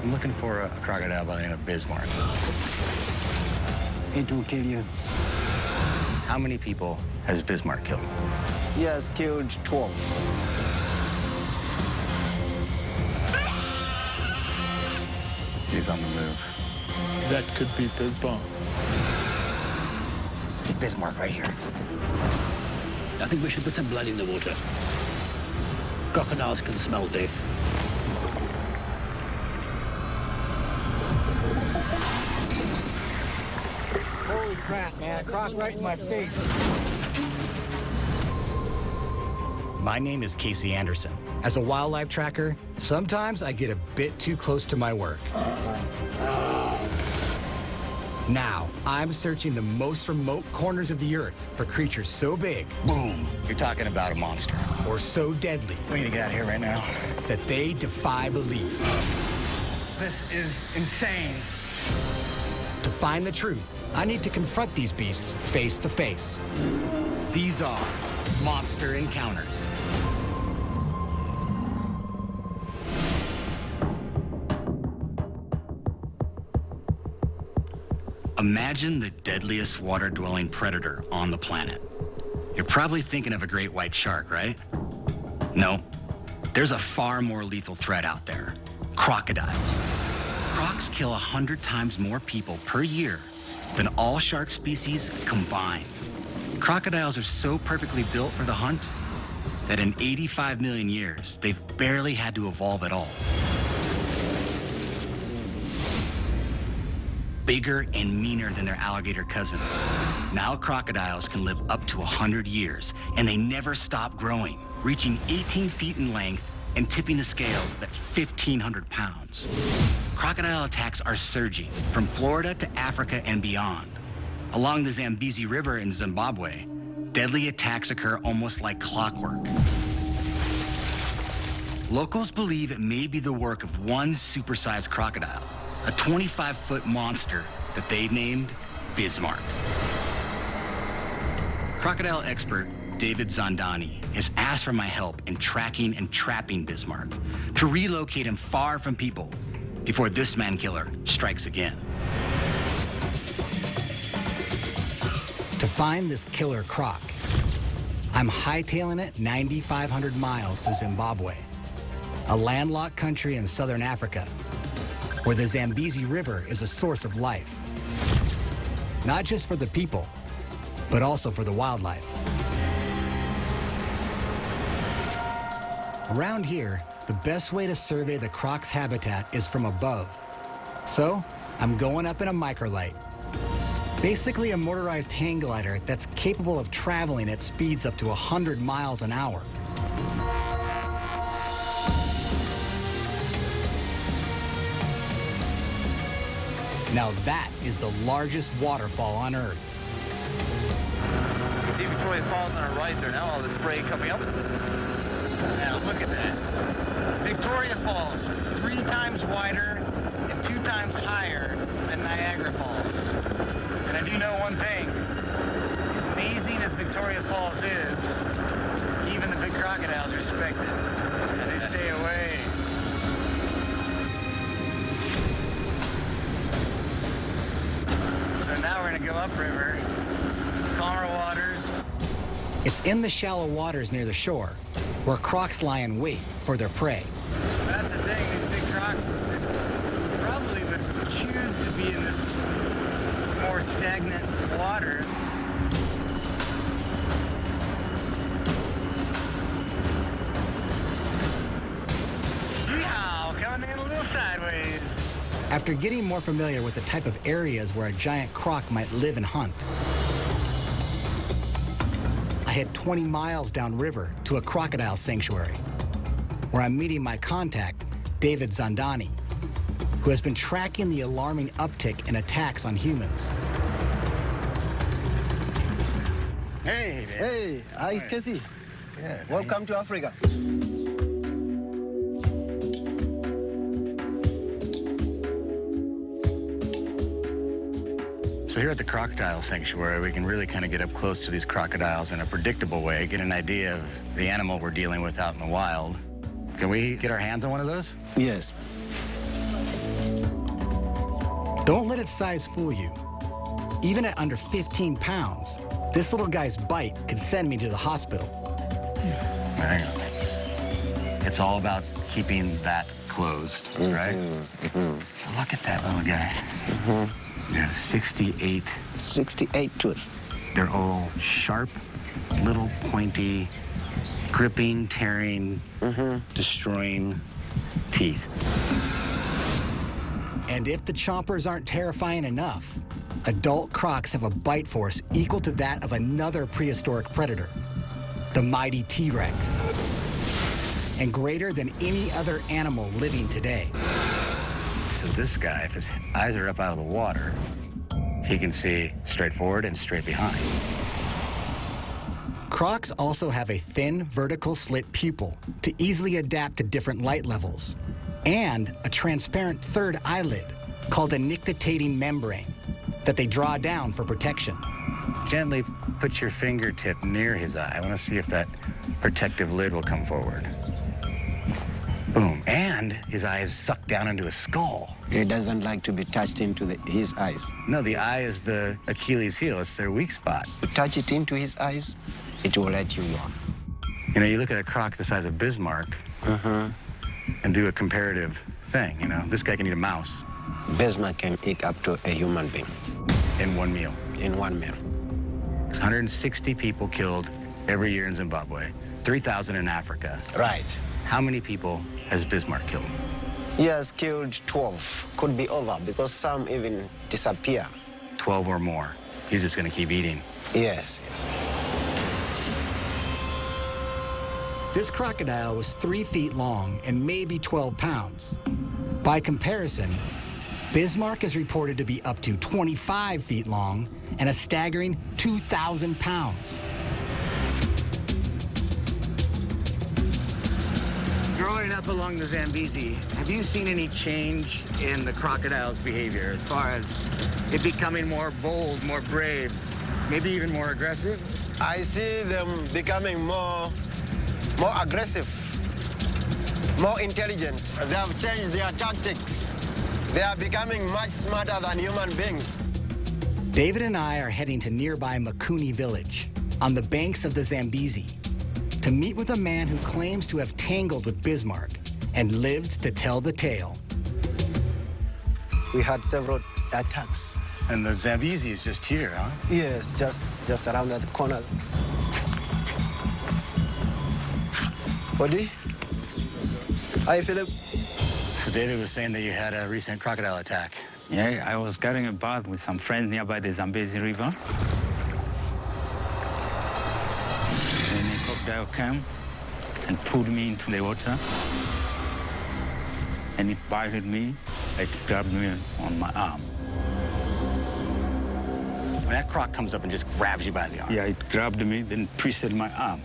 I'm looking for a crocodile by the name of Bismarck. It will kill you. How many people has Bismarck killed? He has killed 12. He's on the move. That could be Bismarck. Bismarck right here. I think we should put some blood in the water. Crocodiles can smell death. Holy crap, man. A croc right in my face. My name is Casey Anderson. As a wildlife tracker, sometimes I get a bit too close to my work. Now, I'm searching the most remote corners of the earth for creatures so big, boom, You're talking about a monster. or so deadly We need to get out of here right now. that they defy belief. This is insane. To find the truth, I need to confront these beasts face to face. These are Monster Encounters. Imagine the deadliest water-dwelling predator on the planet. You're probably thinking of a great white shark, right? No, there's a far more lethal threat out there: crocodiles. Crocs kill 100 times more people per year than all shark species combined. Crocodiles are so perfectly built for the hunt that in 85 million years, they've barely had to evolve at all. Bigger and meaner than their alligator cousins. Now crocodiles can live up to 100 years, and they never stop growing, reaching 18 feet in length and tipping the scales at 1,500 pounds. Crocodile attacks are surging from Florida to Africa and beyond. Along the Zambezi River in Zimbabwe, deadly attacks occur almost like clockwork. Locals believe it may be the work of one supersized crocodile, a 25-foot monster that they named Bismarck. Crocodile expert David Zandani has asked for my help in tracking and trapping Bismarck to relocate him far from people before this man-killer strikes again. To find this killer croc, I'm hightailing it 9,500 miles to Zimbabwe, a landlocked country in southern Africa, where the Zambezi River is a source of life. Not just for the people, but also for the wildlife. Around here, the best way to survey the croc's habitat is from above. So, I'm going up in a microlight. Basically a motorized hang glider that's capable of traveling at speeds up to 100 miles an hour. Now that is the largest waterfall on Earth. You see Victoria Falls on our right there now, all the spray coming up. Now, look at that. Victoria Falls, 3 times wider and 2 times higher than Niagara Falls. And I do know one thing. As amazing as Victoria Falls is, even the big crocodiles respect it. And they stay away. So now we're gonna go upriver, calmer waters. It's in the shallow waters near the shore, where crocs lie in wait for their prey. That's the thing, these big crocs probably would choose to be in this more stagnant water. Yeehaw, coming in a little sideways. After getting more familiar with the type of areas where a giant croc might live and hunt, I head 20 miles downriver to a crocodile sanctuary, where I'm meeting my contact, David Zandani, who has been tracking the alarming uptick in attacks on humans. Hey, man. Hey, hi, Casey. Good. Welcome to Africa. So here at the Crocodile Sanctuary, we can really kind of get up close to these crocodiles in a predictable way, get an idea of the animal we're dealing with out in the wild. Can we get our hands on one of those? Yes. Don't let its size fool you. Even at under 15 pounds, this little guy's bite could send me to the hospital. Hang on. It's all about keeping that closed, right? Look at that little guy. Yeah, 68. 68 tooth. They're all sharp, little pointy, gripping, tearing, destroying teeth. And if the chompers aren't terrifying enough, adult crocs have a bite force equal to that of another prehistoric predator, the mighty T-Rex, and greater than any other animal living today. So this guy, if his eyes are up out of the water, he can see straight forward and straight behind. Crocs also have a thin vertical slit pupil to easily adapt to different light levels, and a transparent third eyelid called a nictitating membrane that they draw down for protection. Gently put your fingertip near his eye. I want to see if that protective lid will come forward. Boom. And his eye is sucked down into his skull. He doesn't like to be touched into his eyes. No, the eye is the Achilles heel. It's their weak spot. You touch it into his eyes, it will let you yawn. You know, you look at a croc the size of Bismarck and do a comparative thing, you know. This guy can eat a mouse Bismarck can eat up to a human being in one meal. in one meal. 160 people killed every year in Zimbabwe, 3,000 in Africa. Right. How many people has Bismarck killed? He has killed 12. Could be over because some even disappear. 12 or more. He's just going to keep eating. Yes, yes. This crocodile was 3 feet long and maybe 12 pounds. By comparison, Bismarck is reported to be up to 25 feet long and a staggering 2,000 pounds. Growing up along the Zambezi, have you seen any change in the crocodile's behavior as far as it becoming more bold, more brave, maybe even more aggressive? I see them becoming more aggressive, more intelligent. They have changed their tactics. They are becoming much smarter than human beings. David and I are heading to nearby Makuni village on the banks of the Zambezi to meet with a man who claims to have tangled with Bismarck and lived to tell the tale. We had several attacks. And the Zambezi is just here, huh? Yes, just around that corner. Buddy? Hi, Philip. So David was saying that you had a recent crocodile attack. Yeah, I was getting a bath with some friends nearby the Zambezi River. Then a crocodile came and pulled me into the water. And it bited me. It grabbed me on my arm. When that croc comes up and just grabs you by the arm. Yeah, it grabbed me, then twisted my arm.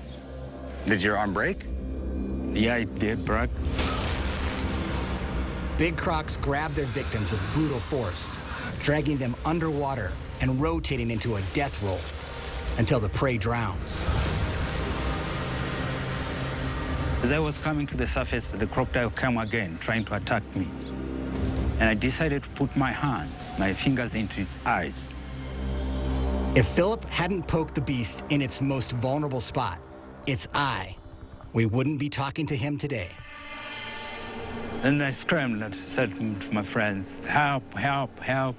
Did your arm break? Yeah, it did, Brock. Big crocs grab their victims with brutal force, dragging them underwater and rotating into a death roll until the prey drowns. As I was coming to the surface, the crocodile came again, trying to attack me. And I decided to put my fingers into its eyes. If Philip hadn't poked the beast in its most vulnerable spot, its eye, we wouldn't be talking to him today. Then I screamed and said to my friends, help, help, help.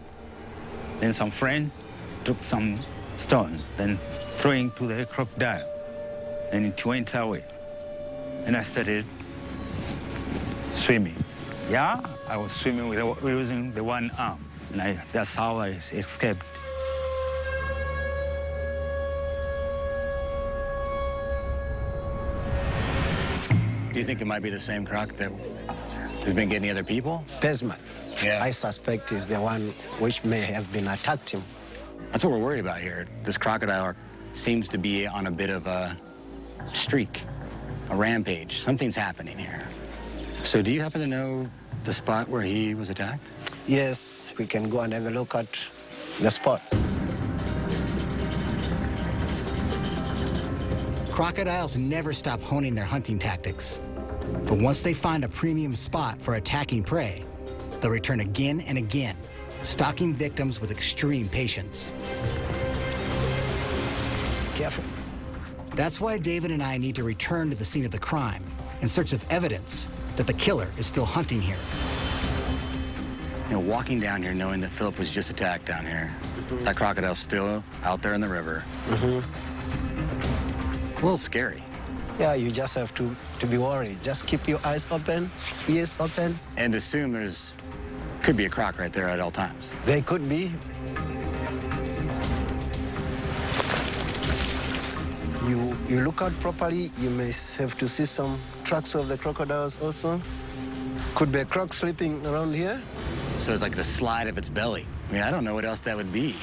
Then some friends took some stones, then throwing to the crocodile. And it went away. And I started swimming. Yeah, I was swimming using the one arm. And that's how I escaped. Do you think it might be the same croc that has been getting other people? Bismarck. Yeah. I suspect is the one which may have been attacked him. That's what we're worried about here. This crocodile seems to be on a bit of a streak, a rampage. Something's happening here. So do you happen to know the spot where he was attacked? Yes, we can go and have a look at the spot. Crocodiles never stop honing their hunting tactics. But once they find a premium spot for attacking prey, they'll return again and again stalking victims with extreme patience. Careful. That's why David and I need to return to the scene of the crime in search of evidence that the killer is still hunting here. You know, walking down here knowing that Philip was just attacked down here, that crocodile's still out there in the river. It's a little scary. Yeah, you just have to be worried. Just keep your eyes open, ears open. And assume could be a croc right there at all times. They could be. You look out properly, you may have to see some tracks of the crocodiles also. Could be a croc sleeping around here. So it's like the slide of its belly. I mean, I don't know what else that would be.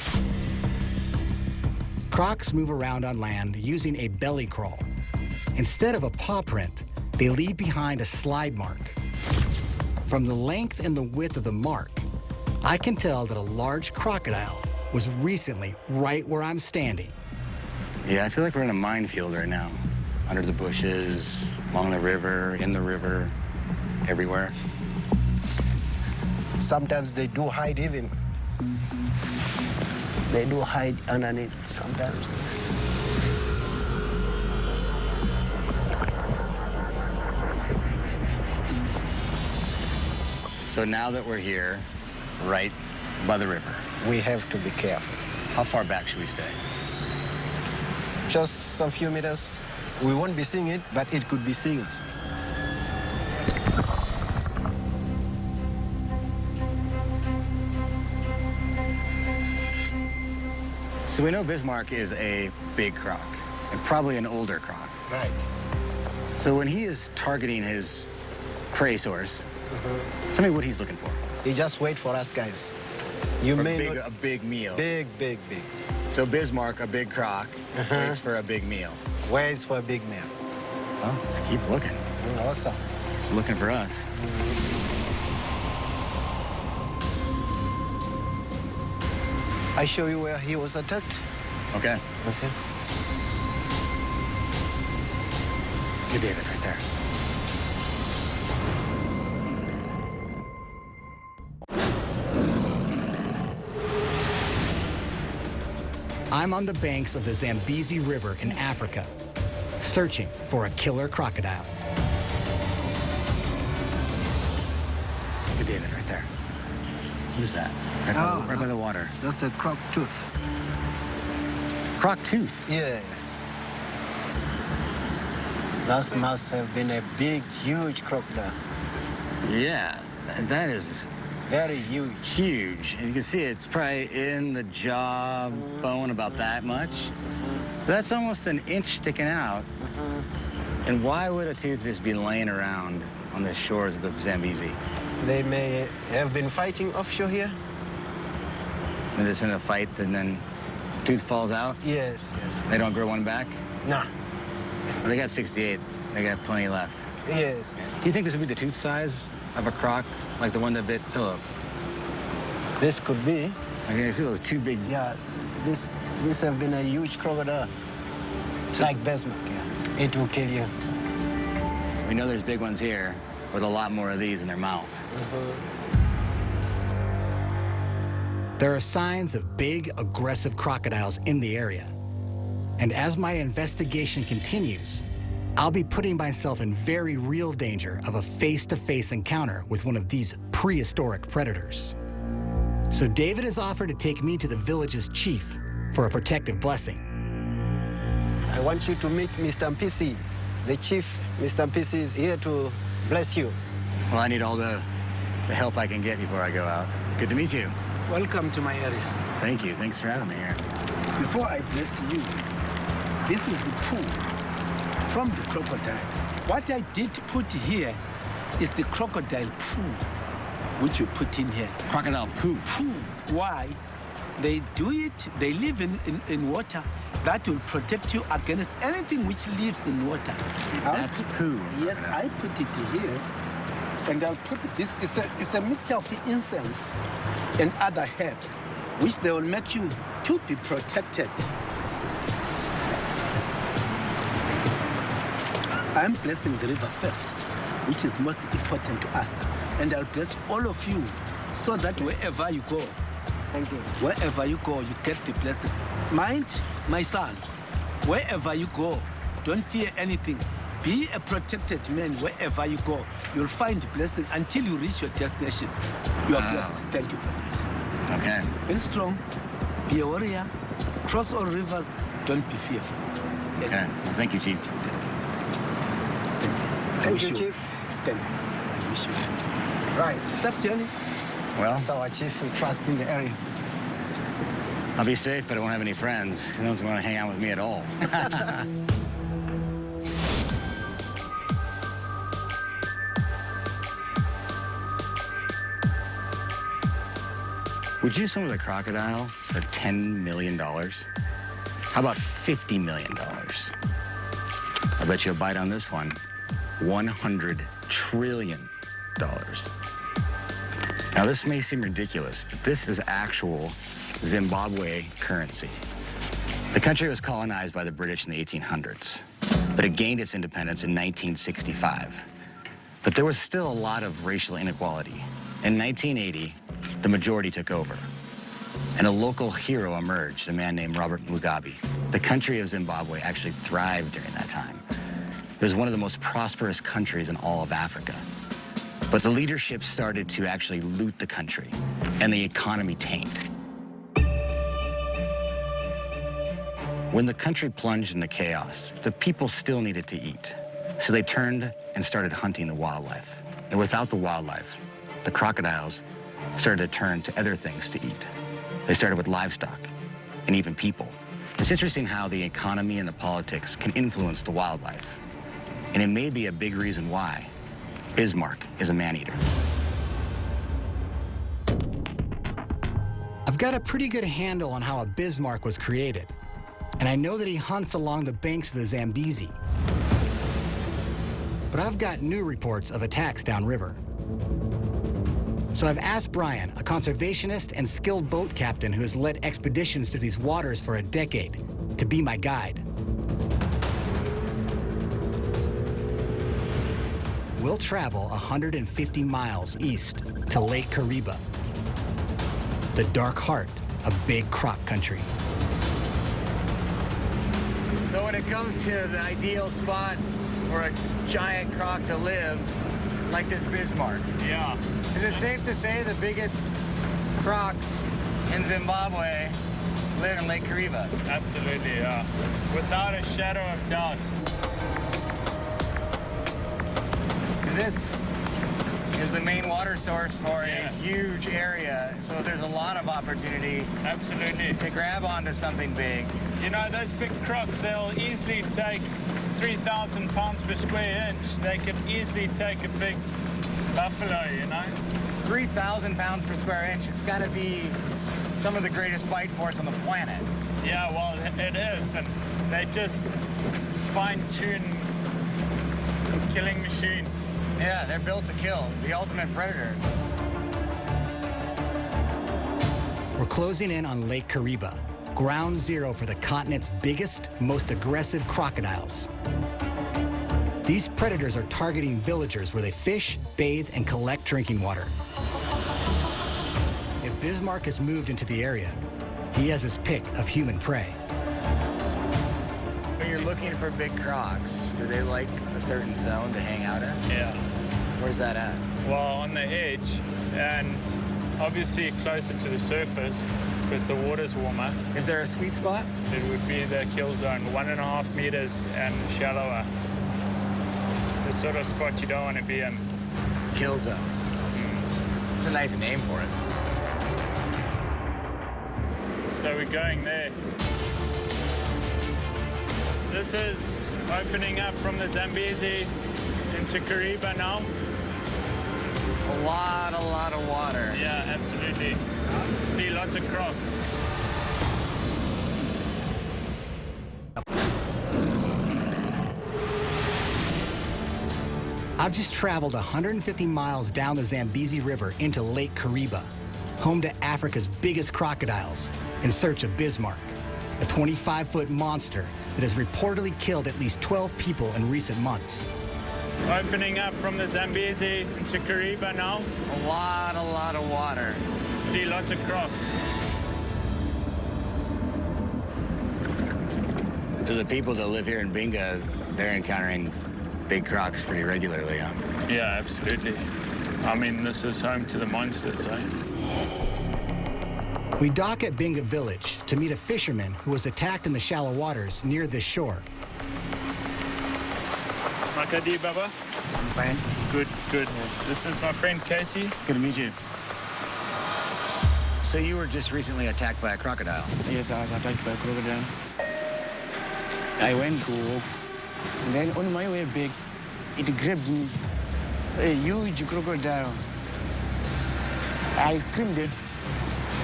Crocs move around on land using a belly crawl. Instead of a paw print, they leave behind a slide mark. From the length and the width of the mark, I can tell that a large crocodile was recently right where I'm standing. Yeah, I feel like we're in a minefield right now. Under the bushes, along the river, in the river, everywhere. Sometimes they do hide even. They do hide underneath sometimes. So now that we're here, right by the river, We have to be careful. how far back should we stay? Just some few meters. We won't be seeing it, but it could be seeing us. So we know Bismarck is a big croc, and probably an older croc. Right. So when he is targeting his prey source, tell me what he's looking for. You just wait for us, guys. You A may big, not... a big meal. Big, big, big. So Bismarck, a big croc, waits for a big meal. Waits for a big meal. Well, let's keep looking. Awesome. He's looking for us. I show you where he was attacked. Okay. Okay. Good David right there. I'm on the banks of the Zambezi River in Africa, searching for a killer crocodile. Good David right there. Who's that? Right by the water. That's a croc tooth. Croc tooth. Yeah. That must have been a big, huge crocodile. Yeah, that is Very huge. huge. And you can see it's probably in the jaw bone about that much. That's almost an inch sticking out. And why would a tooth just be laying around on the shores of the Zambezi? They may have been fighting offshore here. And it's in a fight and then tooth falls out? Yes, yes. They don't grow one back? Nah. Well, they got 68. They got plenty left. Yes. Do you think this would be the tooth size of a croc, like the one that bit Philip? This could be. I mean, I see those two big... Yeah, this have been a huge crocodile. Like Bismarck, yeah. It will kill you. We know there's big ones here with a lot more of these in their mouth. There are signs of big, aggressive crocodiles in the area. And as my investigation continues, I'll be putting myself in very real danger of a face-to-face encounter with one of these prehistoric predators. So David has offered to take me to the village's chief for a protective blessing. I want you to meet Mr. Mpisi. The chief, Mr. Mpisi, is here to bless you. Well, I need all the help I can get before I go out. Good to meet you. Welcome to my area. Thank you. Thanks for having me here. Before I bless you, this is the poo from the crocodile. What I did put here is the crocodile poo, which you put in here. Crocodile poop. Poo. Why? They do it, they live in water. That will protect you against anything which lives in water. That's poo. Yes, I put it here. And I'll put this, it's a mixture of incense and other herbs, which they will make you to be protected. I'm blessing the river first, which is most important to us. And I'll bless all of you so that wherever you go, Thank you. Wherever you go, you get the blessing. Mind, my son, wherever you go, don't fear anything. Be a protected man wherever you go. You'll find blessing until you reach your destination. You are blessed. Thank you very much. Okay. Be strong. Be a warrior. Cross all rivers. Don't be fearful. Okay. Well, thank you, Chief. Thank you. Thank you, Chief. Thank you. I wish you. Right. Safe journey. Well, That's our chief. We trust in the area. I'll be safe, but I won't have any friends. No one's going to hang out with me at all. Would you swim with a crocodile for $10 million? How about $50 million? I bet you a bite on this one. $100 trillion. Now, this may seem ridiculous, but this is actual Zimbabwe currency. The country was colonized by the British in the 1800s, but it gained its independence in 1965. But there was still a lot of racial inequality. In 1980, the majority took over, and a local hero emerged, a man named Robert Mugabe. The country of Zimbabwe actually thrived during that time. It was one of the most prosperous countries in all of Africa. But the leadership started to actually loot the country, and the economy tanked. When the country plunged into chaos, the people still needed to eat. So they turned and started hunting the wildlife. And without the wildlife, the crocodiles started to turn to other things to eat. They started with livestock and even people. It's interesting how the economy and the politics can influence the wildlife. And it may be a big reason why Bismarck is a man-eater. I've got a pretty good handle on how a Bismarck was created, and I know that he hunts along the banks of the Zambezi. But I've got new reports of attacks downriver. So I've asked Brian, a conservationist and skilled boat captain who has led expeditions to these waters for a decade, to be my guide. We'll travel 150 miles east to Lake Kariba, the dark heart of big croc country. So when it comes to the ideal spot for a giant croc to live, like this Bismarck, Yeah. is it safe to say the biggest crocs in Zimbabwe live in Lake Kariba? Absolutely, yeah. Without a shadow of doubt. This is the main water source for Yeah. a huge area, so there's a lot of opportunity Absolutely. to grab onto something big. You know, those big crocs, they'll easily take 3,000 pounds per square inch. They could easily take a big buffalo, you know? 3,000 pounds per square inch. It's got to be some of the greatest bite force on the planet. Yeah, well, it is. And they just fine-tune a killing machine. Yeah, they're built to kill. The ultimate predator. We're closing in on Lake Kariba, ground zero for the continent's biggest, most aggressive crocodiles. These predators are targeting villagers where they fish, bathe, and collect drinking water. If Bismarck has moved into the area, he has his pick of human prey. When you're looking for big crocs, do they like a certain zone to hang out in? Yeah. Where's that at? Well, on the edge, and obviously closer to the surface because the water's warmer. Is there a sweet spot? It would be the kill zone, 1.5 meters and shallower. It's the sort of spot you don't want to be in. Kill zone. It's a nice name for it. So we're going there. This is opening up from the Zambezi into Kariba now. A lot of water. Yeah, absolutely. See lots of crocs. I've just traveled 150 miles down the Zambezi River into Lake Kariba, home to Africa's biggest crocodiles, in search of Bismarck, a 25-foot monster that has reportedly killed at least 12 people in recent months. Opening up from the Zambezi into Kariba now. A lot of water. See lots of crocs. So the people that live here in Binga, they're encountering big crocs pretty regularly, huh? Yeah, absolutely. I mean, this is home to the monsters, eh? We dock at Binga Village to meet a fisherman who was attacked in the shallow waters near this shore. Makadi, Baba? I'm fine. Good, goodness. This is my friend Casey. Good to meet you. So you were just recently attacked by a crocodile? Yes, I was attacked by a crocodile. I went to walk. Then on my way back, it grabbed me. A huge crocodile. I screamed it.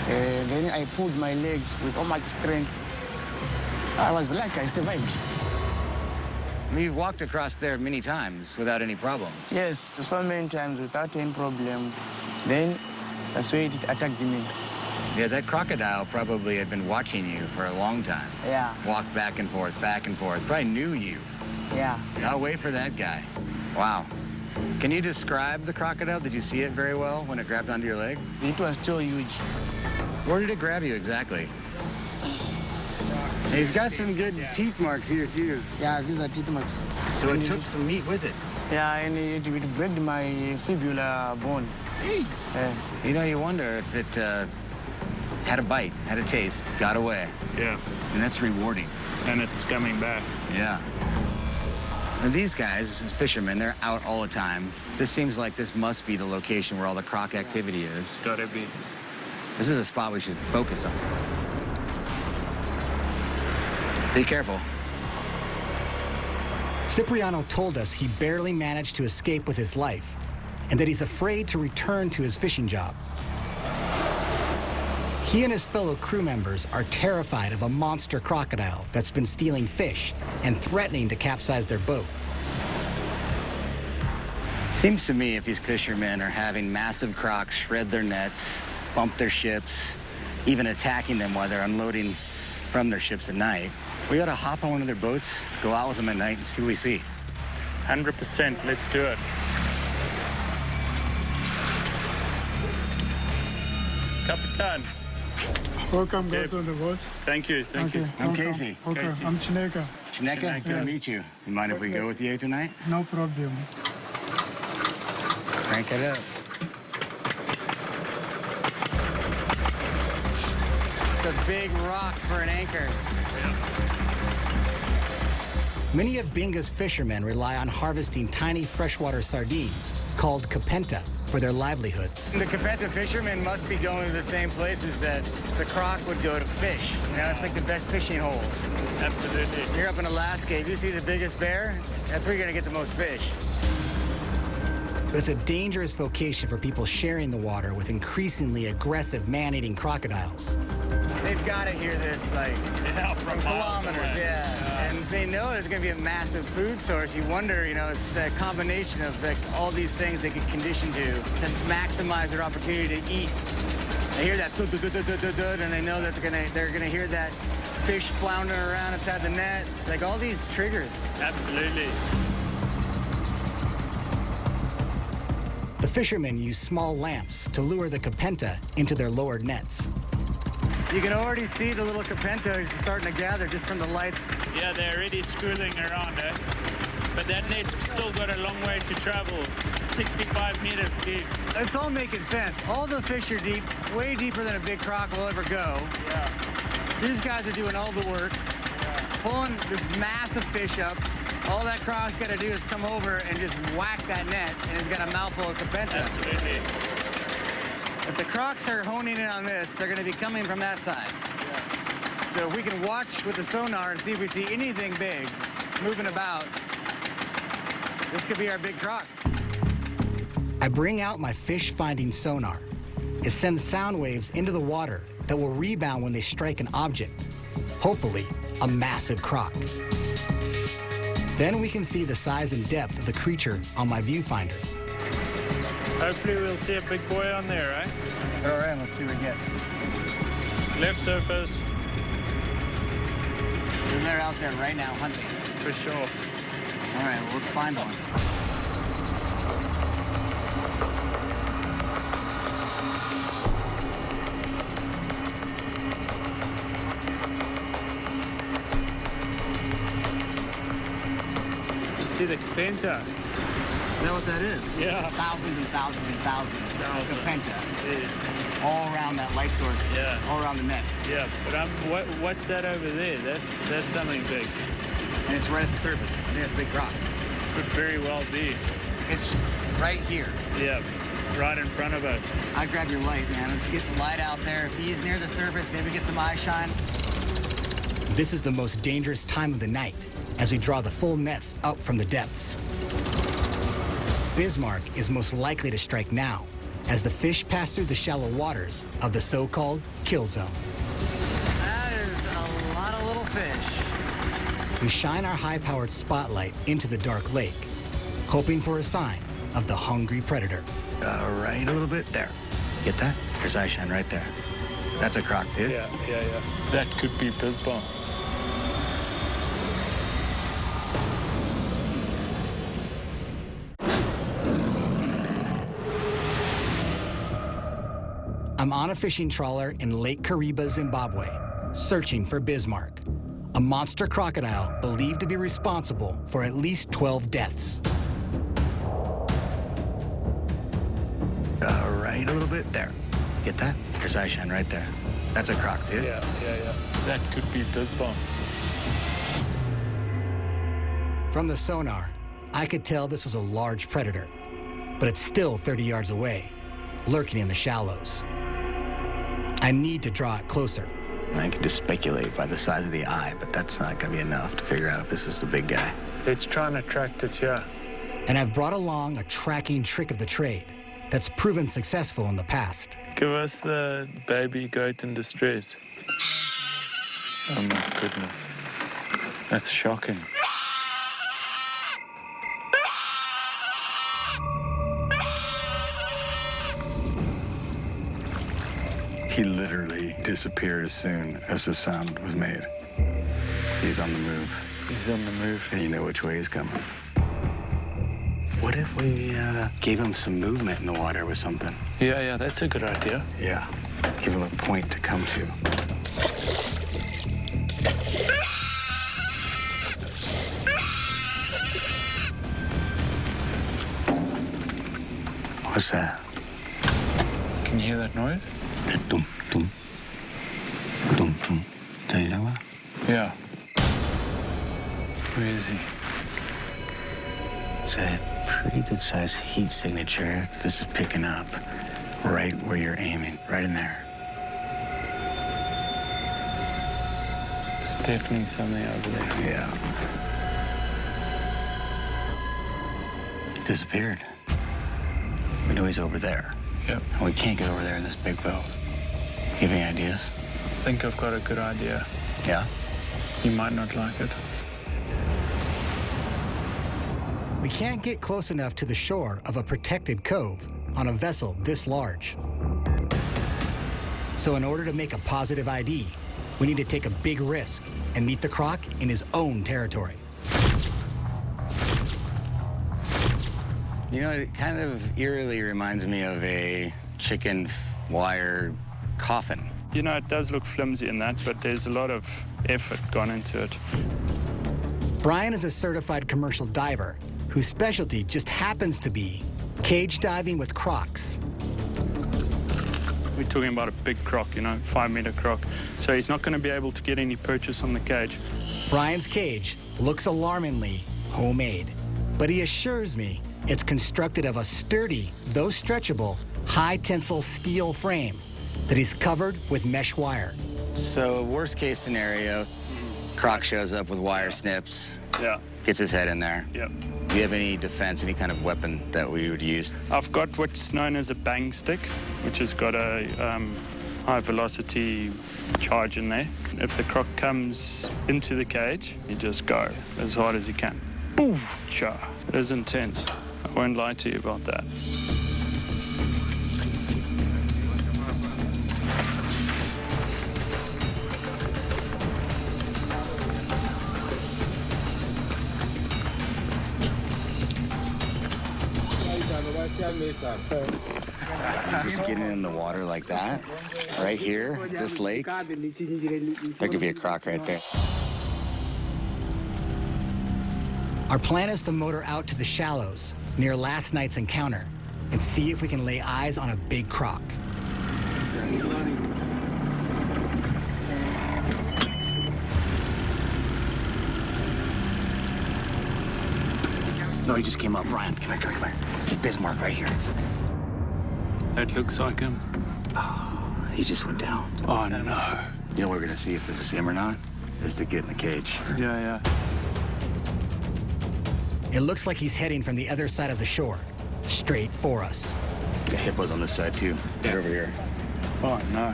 Then I pulled my leg with all my strength. I was lucky I survived. You've walked across there many times without any problem. Yes, so many times without any problem. Then that's why it attacked me. Yeah, that crocodile probably had been watching you for a long time. Yeah, Walked back and forth, probably knew you. yeah. I'll wait for that guy. Wow. Can you describe the crocodile? Did you see it very well when it grabbed onto your leg? It was still huge. Where did it grab you exactly? He's got some good teeth marks here, too. Yeah, these are teeth marks. So it took some meat with it. Yeah, and it broke my fibula bone. You know, you wonder if it had a bite, had a taste, got away. Yeah, And that's rewarding. and it's coming back. Yeah. And these guys, as fishermen, they're out all the time. This seems like this must be the location where all the croc activity is. It's gotta be. This is a spot we should focus on. Be careful. Cipriano told us he barely managed to escape with his life and that he's afraid to return to his fishing job. He and his fellow crew members are terrified of a monster crocodile that's been stealing fish and threatening to capsize their boat. Seems to me if these fishermen are having massive crocs shred their nets, bump their ships, even attacking them while they're unloading from their ships at night, we ought to hop on one of their boats, go out with them at night and see what we see. 100%, let's do it. Capitan, Welcome, Dave. guys, on the boat. thank you, thank you. I'm welcome. Casey. Okay, Casey. I'm Chineka. Chineka, good to Yes. meet you. You mind if we go with you tonight? No problem. Crank it up. It's a big rock for an anchor. Many of Binga's fishermen rely on harvesting tiny freshwater sardines called kapenta for their livelihoods. The Capenta fishermen must be going to the same places that the croc would go to fish. You know, it's like the best fishing holes. Absolutely. Here up in Alaska, if you see the biggest bear, that's where you're gonna get the most fish. But it's a dangerous vocation for people sharing the water with increasingly aggressive man-eating crocodiles. They've got to hear this, like, Yeah, from miles kilometers, away. yeah. And they know there's gonna be a massive food source. You wonder, you know, it's a combination of like all these things they get conditioned to maximize their opportunity to eat. They hear that dud, and they know that they're gonna hear that fish floundering around inside the net. It's like all these triggers. Absolutely. The fishermen use small lamps to lure the kapenta into their lowered nets. You can already see the little kapenta starting to gather just from the lights. Yeah, they're already schooling around, eh? But that net's still got a long way to travel. 65 meters deep. It's all making sense. All the fish are deep, way deeper than a big croc will ever go. Yeah. These guys are doing all the work, pulling this massive fish up. All that croc's got to do is come over and just whack that net, and it's got a mouthful of kapenta. Absolutely. If the crocs are honing in on this, they're going to be coming from that side. So if we can watch with the sonar and see if we see anything big moving about, this could be our big croc. I bring out my fish-finding sonar. It sends sound waves into the water that will rebound when they strike an object, hopefully a massive croc. Then we can see the size and depth of the creature on my viewfinder. Hopefully we'll see a big boy on there, right? All right, let's see what we get. Left surface, So they're out there right now hunting. for sure. All right, well, let's find one. the Kapenta. Is that what that is? Yeah. Thousands and thousands and thousands of penta Yes. all around that light source, Yeah. all around the net. Yeah, but what's that over there? That's something big. And it's right at the surface. I think that's a big rock. Could very well be. It's right here. Yeah, right in front of us. I grab your light, man. Let's get the light out there. If he's near the surface, maybe get some eye shine. This is the most dangerous time of the night as we draw the full nets up from the depths. Bismarck is most likely to strike now as the fish pass through the shallow waters of the so-called kill zone. That is a lot of little fish. We shine our high-powered spotlight into the dark lake, hoping for a sign of the hungry predator. Right a little bit. There. Get that? There's eye shine right there. That's a croc, dude. Yeah. That could be Bismarck. I'm on a fishing trawler in Lake Kariba, Zimbabwe, searching for Bismarck, a monster crocodile believed to be responsible for at least 12 deaths. Right a little bit. There. Get that? There's eye shine right there. That's a croc, dude. Yeah. That could be Bismarck. From the sonar, I could tell this was a large predator, but it's still 30 yards away, lurking in the shallows. I need to draw it closer. I can just speculate by the size of the eye, but that's not going to be enough to figure out if this is the big guy. Let's try and attract it here. And I've brought along a tracking trick of the trade that's proven successful in the past. Give us the baby goat in distress. Oh my goodness. That's shocking. He literally disappeared as soon as the sound was made. He's on the move. He's on the move. And you know which way he's coming. What if we gave him some movement in the water with something? Yeah, that's a good idea. Yeah. Give him a point to come to. What's that? Can you hear that noise? Dum, dum. Dum, dum. Do you know what? Yeah. Where is he? It's a pretty good sized heat signature. This is picking up right where you're aiming, right in there. It's definitely something over there. Yeah. Disappeared. We know he's over there. Yep. And we can't get over there in this big boat. You have any ideas? I think I've got a good idea. Yeah? You might not like it. We can't get close enough to the shore of a protected cove on a vessel this large. So in order to make a positive ID, we need to take a big risk and meet the croc in his own territory. You know, it kind of eerily reminds me of a chicken wire coffin. You know, it does look flimsy in that, but there's a lot of effort gone into it. Brian is a certified commercial diver whose specialty just happens to be cage diving with crocs. We're talking about a big croc, 5-meter croc. So he's not going to be able to get any purchase on the cage. Brian's cage looks alarmingly homemade, but he assures me it's constructed of a sturdy, though stretchable, high-tensile steel frame that he's covered with mesh wire. So worst case scenario, croc shows up with wire snips, Yeah. gets his head in there. Yep. Do you have any defense, any kind of weapon that we would use? I've got what's known as a bang stick, which has got a high-velocity charge in there. If the croc comes into the cage, you just go as hard as you can. Boof! Cha. It is intense. I won't lie to you about that. Just getting in the water like that, right here, this lake, there could be a croc right there. Our plan is to motor out to the shallows near last night's encounter and see if we can lay eyes on a big croc. No, he just came up. Brian, come here, come here. Bismarck right here. That looks like him. Oh, he just went down. Oh, no. You know we're gonna see if this is him or not? Is to get in the cage. Yeah. It looks like he's heading from the other side of the shore, straight for us. The hippos on this side too. They're over here. Oh, no.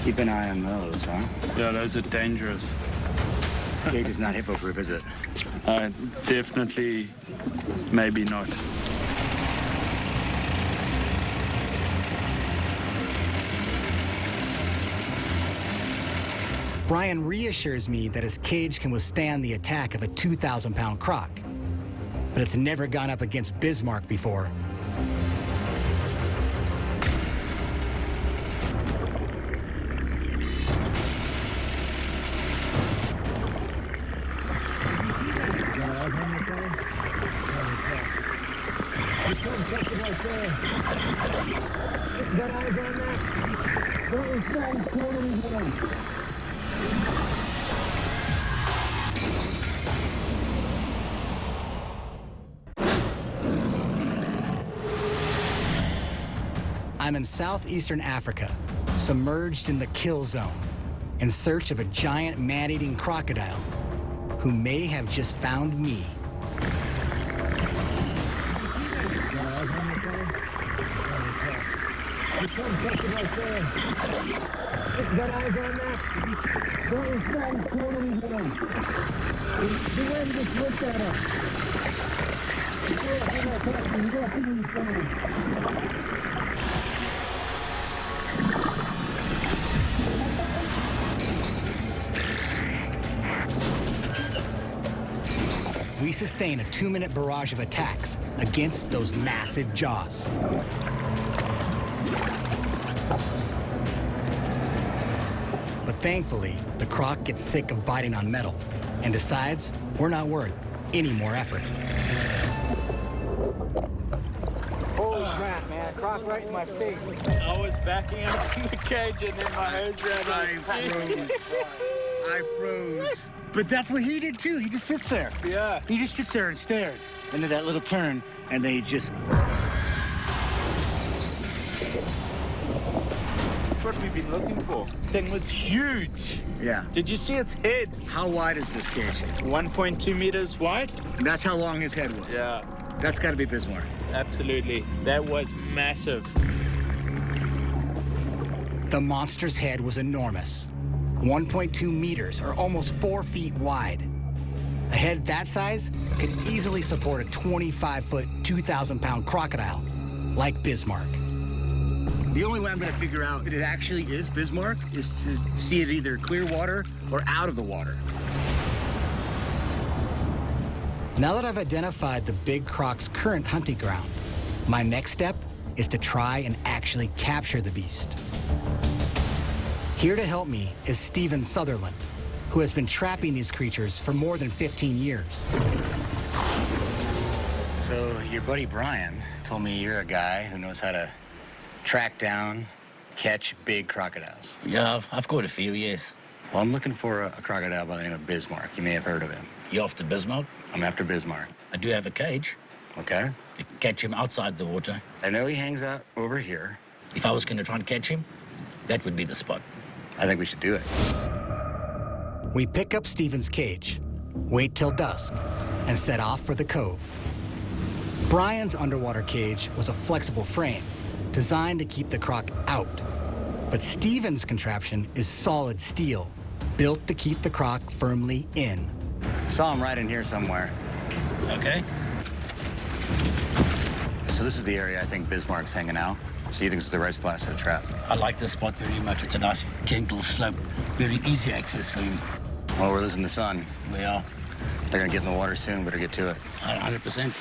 Keep an eye on those, huh? Yeah, those are dangerous. Cage is not hippo proof, is it? Definitely, maybe not. Brian reassures me that his cage can withstand the attack of a 2,000-pound croc, but it's never gone up against Bismarck before. I'm in southeastern Africa, submerged in the kill zone, in search of a giant man-eating crocodile who may have just found me. We sustain a 2-minute barrage of attacks against those massive jaws. But thankfully, the croc gets sick of biting on metal and decides we're not worth any more effort. Holy crap, man. Croc right in my face. I was backing up in the cage and then my hose ran out. I froze. But that's what he did too. He just sits there. Yeah. He just sits there and stares. And then that little turn, and they just... That's what we've been looking for. Thing was huge. Yeah. Did you see its head? How wide is this cage? 1.2 meters wide? And that's how long his head was. Yeah. That's got to be Bismarck. Absolutely. That was massive. The monster's head was enormous. 1.2 meters, or almost 4 feet wide. A head that size could easily support a 25-foot, 2,000-pound crocodile like Bismarck. The only way I'm going to figure out if it actually is Bismarck is to see it either clear water or out of the water. Now that I've identified the big croc's current hunting ground, my next step is to try and actually capture the beast. Here to help me is Stephen Sutherland, who has been trapping these creatures for more than 15 years. So your buddy Brian told me you're a guy who knows how to track down, catch big crocodiles. Yeah, I've caught a few, yes. Well, I'm looking for a crocodile by the name of Bismarck. You may have heard of him. You after Bismarck? I'm after Bismarck. I do have a cage. Okay. To catch him outside the water. I know he hangs out over here. If I was going to try and catch him, that would be the spot. I think we should do it. We pick up Stephen's cage, wait till dusk, and set off for the cove. Brian's underwater cage was a flexible frame, designed to keep the croc out. But Stephen's contraption is solid steel, built to keep the croc firmly in. Saw him right in here somewhere. Okay. So this is the area I think Bismarck's hanging out. So you think it's the right spot to set a trap? I like this spot very much. It's a nice, gentle slope. Very easy access for him. Well, we're losing the sun. We are. They're gonna get in the water soon. Better get to it. 100%.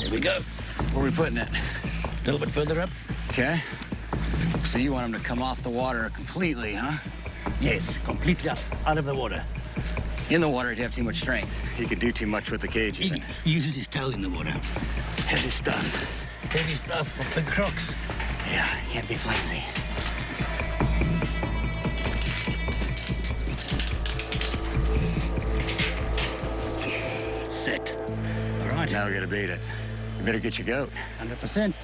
There we go. Where are we putting it? A little bit further up. Okay. So you want him to come off the water completely, huh? Yes, completely out of the water. In the water, he'd have too much strength. He could do too much with the cage, even. He uses his tail in the water. Heavy stuff. Heavy stuff for big crocs. Yeah, can't be flimsy. Set. All right. Now we gotta bait it. You better get your goat. 100%.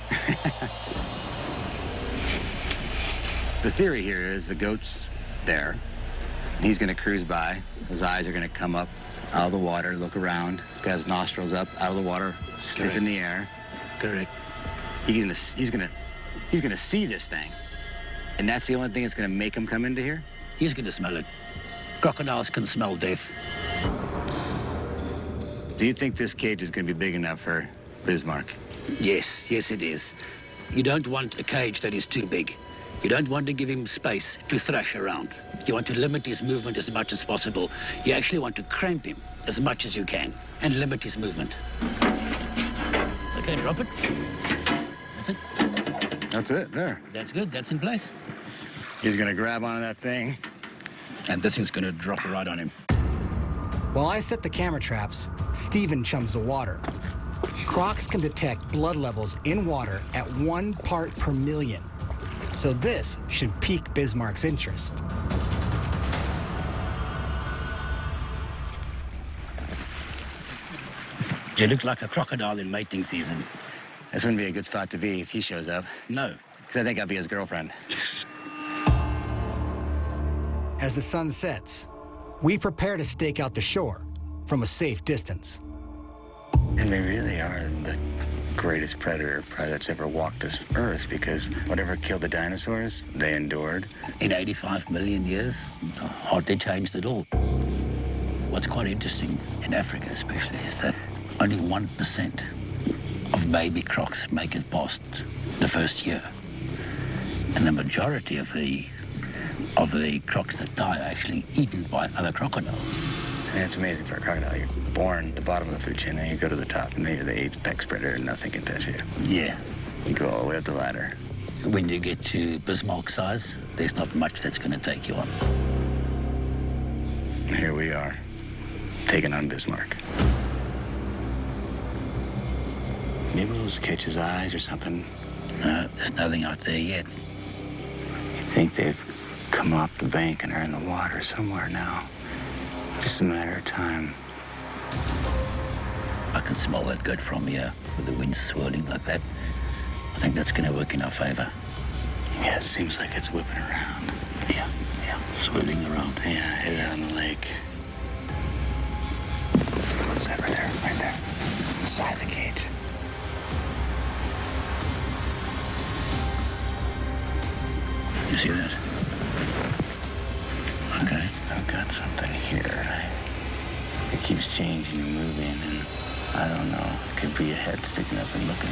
The theory here is the goat's there. And he's gonna cruise by. His eyes are gonna come up out of the water, look around. He's got his nostrils up out of the water, sniff in the air. Correct. He's gonna see this thing. And that's the only thing that's gonna make him come into here? He's going to smell it. Crocodiles can smell death. Do you think this cage is gonna be big enough for Bismarck? Yes, yes it is. You don't want a cage that is too big. You don't want to give him space to thrash around. You want to limit his movement as much as possible. You actually want to cramp him as much as you can and limit his movement. Okay, drop it. That's it. That's it, there. That's good, that's in place. He's gonna grab onto that thing. And this thing's gonna drop right on him. While I set the camera traps, Steven chums the water. Crocs can detect blood levels in water at 1 part per million. So this should pique Bismarck's interest. You look like a crocodile in mating season. This wouldn't be a good spot to be if he shows up. No. Because I think I'll be his girlfriend. As the sun sets, we prepare to stake out the shore from a safe distance. And they really are the greatest predator probably that's ever walked this earth, because whatever killed the dinosaurs, they endured. In 85 million years, hardly changed at all. What's quite interesting, in Africa especially, is that only 1% of baby crocs make it past the first year. And the majority of the crocs that die are actually eaten by other crocodiles. And it's amazing for a crocodile. You're born at the bottom of the food chain, and you go to the top, and then you're the apex predator, and nothing can touch you. Yeah. You go all the way up the ladder. When you get to Bismarck size, there's not much that's going to take you on. And here we are, taking on Bismarck. Maybe we'll just catch his eyes or something. No, there's nothing out there yet. You think they've come off the bank and are in the water somewhere now? Just a matter of time. I can smell that good from here, with the wind swirling like that. I think that's going to work in our favor. Yeah, it seems like it's whipping around. Yeah, swirling around. Yeah, headed out on the lake. What's that right there? Right there. On the side of the cage. You see that? Okay. I've got something here. It keeps changing and moving, and I don't know. It could be a head sticking up and looking.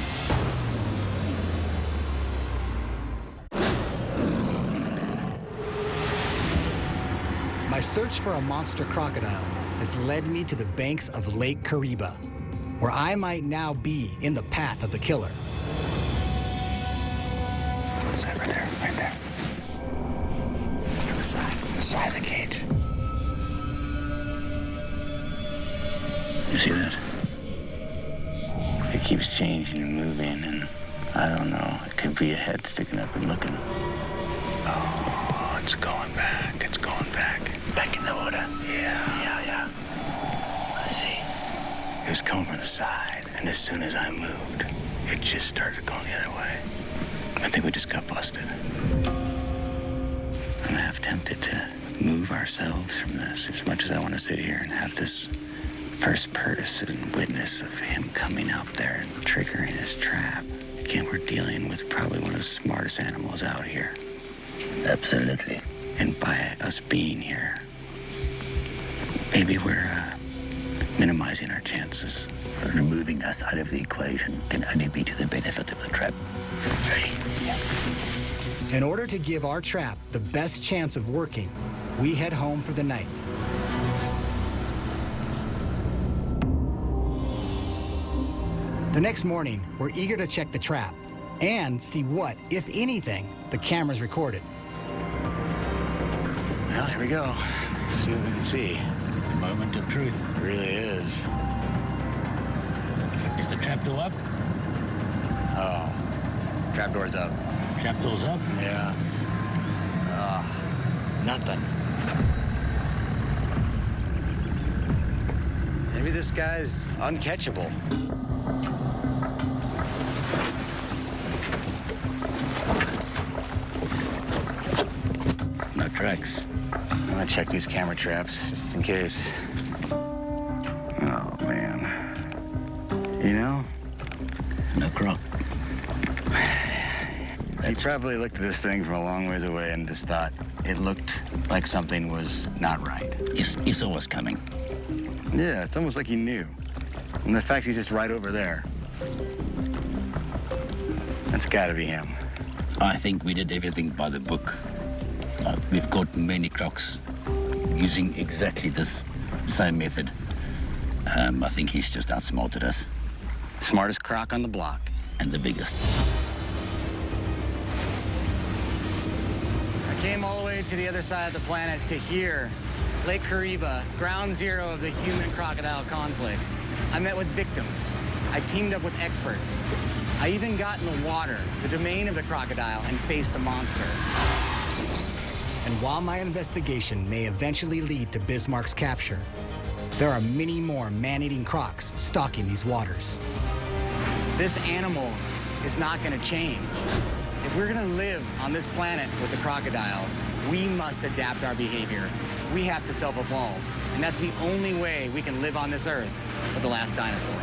My search for a monster crocodile has led me to the banks of Lake Kariba, where I might now be in the path of the killer. What's that right there? Right there. On the side of the cage. You see that? It keeps changing and moving, and I don't know. It could be a head sticking up and looking. Oh, it's going back. It's going back. Back in the water. Yeah. I see. It was coming from the side, and as soon as I moved, it just started going the other way. I think we just got busted. I'm half tempted to move ourselves from this, as much as I want to sit here and have this first person witness of him coming up there and triggering his trap. Again, we're dealing with probably one of the smartest animals out here. Absolutely. And by us being here, maybe we're minimizing our chances. Removing us out of the equation can only be to the benefit of the trap. In order to give our trap the best chance of working, we head home for the night. The next morning, we're eager to check the trap and see what, if anything, the cameras recorded. Well, here we go. See what we can see. moment of truth. It really is. Is the trapdoor up? Oh, trapdoor's up. Trapdoor's up? Yeah. Nothing. Maybe this guy's uncatchable. No tracks. I'm gonna check these camera traps just in case. Oh, man. You know, No Croc. He probably looked at this thing from a long ways away and just thought it looked like something was not right. He saw us coming. Yeah, it's almost like he knew. And the fact he's just right over there. That's gotta be him. I think we did everything by the book. We've caught many crocs using exactly this same method. I think he's just outsmarted us. Smartest croc on the block. And the biggest. I came all the way to the other side of the planet to here, Lake Kariba, ground zero of the human-crocodile conflict. I met with victims. I teamed up with experts. I even got in the water, the domain of the crocodile, and faced a monster. And while my investigation may eventually lead to Bismarck's capture, there are many more man-eating crocs stalking these waters. This animal is not going to change. If we're going to live on this planet with the crocodile, we must adapt our behavior. We have to self-evolve, and that's the only way we can live on this earth with the last dinosaur.